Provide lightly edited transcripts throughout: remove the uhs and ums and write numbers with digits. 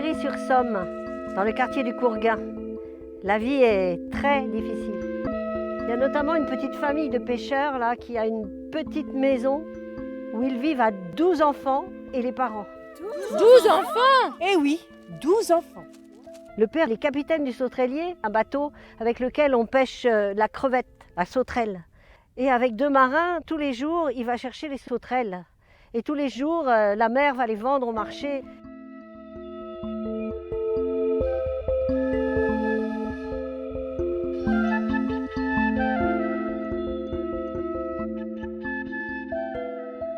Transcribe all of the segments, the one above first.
Chambéry-sur-Somme, dans le quartier du Courgain. La vie est très difficile. Il y a notamment une petite famille de pêcheurs là, qui a une petite maison où ils vivent à 12 enfants et les parents. 12 enfants? Eh oui, 12 enfants. Le père est capitaine du sauterellier, un bateau avec lequel on pêche la crevette, la sauterelle. Et avec 2 marins, tous les jours, il va chercher les sauterelles. Et tous les jours, la mère va les vendre au marché.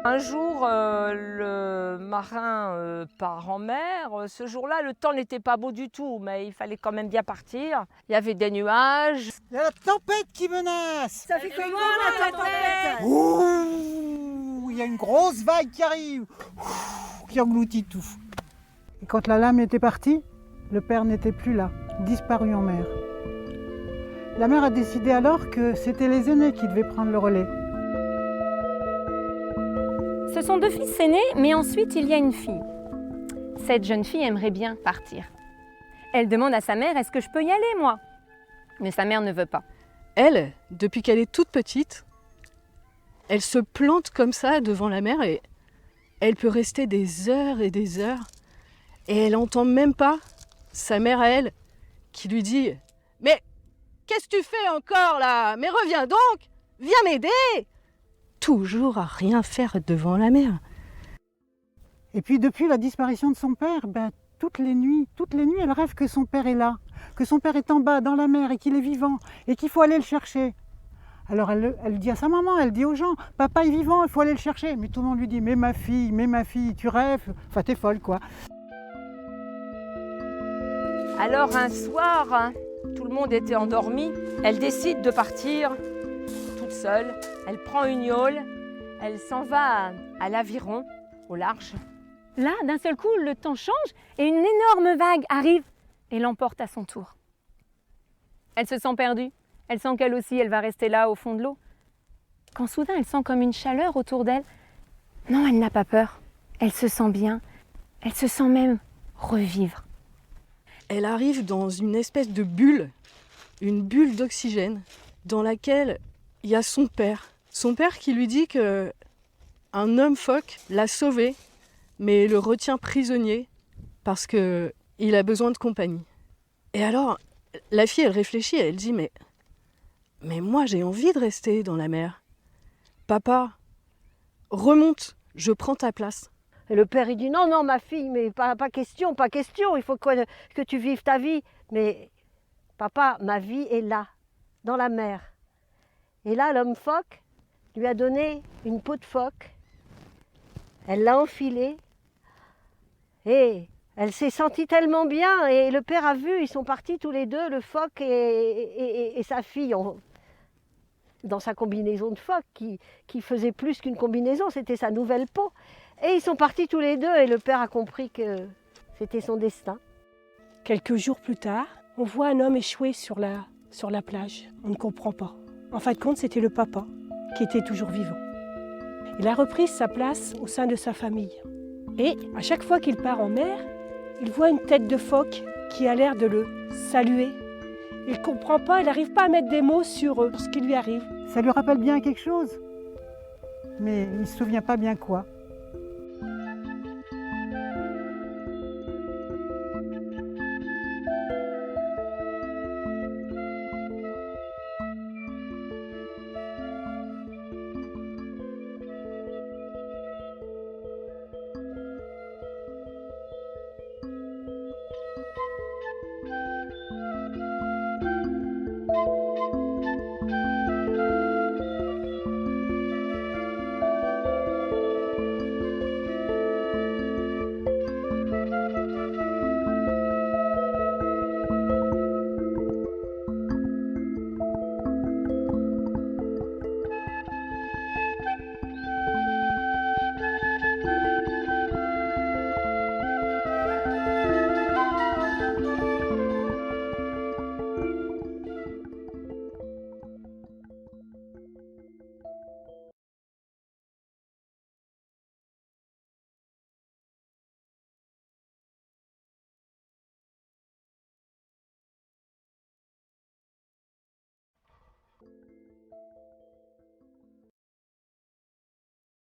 Un jour, le marin part en mer. Ce jour-là, le temps n'était pas beau du tout, mais il fallait quand même bien partir. Il y avait des nuages. Il y a la tempête qui menace. Ça fait comment la tempête? Ouh, il y a une grosse vague qui arrive, qui engloutit tout. Et quand la lame était partie, le père n'était plus là, disparu en mer. La mère a décidé alors que c'était les aînés qui devaient prendre le relais. Ce sont 2 fils aînés, mais ensuite il y a une fille. Cette jeune fille aimerait bien partir. Elle demande à sa mère « Est-ce que je peux y aller, moi ?» Mais sa mère ne veut pas. Elle, depuis qu'elle est toute petite, elle se plante comme ça devant la mer et elle peut rester des heures et des heures. Et elle n'entend même pas sa mère à elle qui lui dit « Mais qu'est-ce que tu fais encore là? Mais reviens donc! Viens m'aider !» Toujours à rien faire devant la mer. Et puis depuis la disparition de son père, toutes les nuits, elle rêve que son père est là, que son père est en bas dans la mer et qu'il est vivant et qu'il faut aller le chercher. Alors elle dit à sa maman, elle dit aux gens, papa est vivant, il faut aller le chercher. Mais tout le monde lui dit, mais ma fille, tu rêves, enfin t'es folle quoi. Alors un soir, tout le monde était endormi. Elle décide de partir toute seule. Elle prend une yole, elle s'en va à l'aviron, au large. Là, d'un seul coup, le temps change et une énorme vague arrive et l'emporte à son tour. Elle se sent perdue. Elle sent qu'elle aussi, elle va rester là au fond de l'eau. Quand soudain, elle sent comme une chaleur autour d'elle. Non, elle n'a pas peur. Elle se sent bien. Elle se sent même revivre. Elle arrive dans une espèce de bulle, une bulle d'oxygène, dans laquelle il y a son père. Son père qui lui dit qu'un homme phoque l'a sauvé, mais le retient prisonnier parce qu'il a besoin de compagnie. Et alors, la fille, elle réfléchit, elle dit, mais moi, j'ai envie de rester dans la mer. Papa, remonte, je prends ta place. Et le père, il dit non, ma fille, mais pas question, il faut que tu vives ta vie. Mais papa, ma vie est là, dans la mer. Et là, l'homme phoque lui a donné une peau de phoque. Elle l'a enfilée et elle s'est sentie tellement bien. Et le père a vu, ils sont partis tous les deux, le phoque et sa fille, dans sa combinaison de phoque qui faisait plus qu'une combinaison, c'était sa nouvelle peau. Et ils sont partis tous les deux et le père a compris que c'était son destin. Quelques jours plus tard, on voit un homme échoué sur la plage. On ne comprend pas. En fin de compte, c'était le papa qui était toujours vivant. Il a repris sa place au sein de sa famille. Et à chaque fois qu'il part en mer, il voit une tête de phoque qui a l'air de le saluer. Il ne comprend pas, il n'arrive pas à mettre des mots sur ce qui lui arrive. Ça lui rappelle bien quelque chose, mais il ne se souvient pas bien quoi.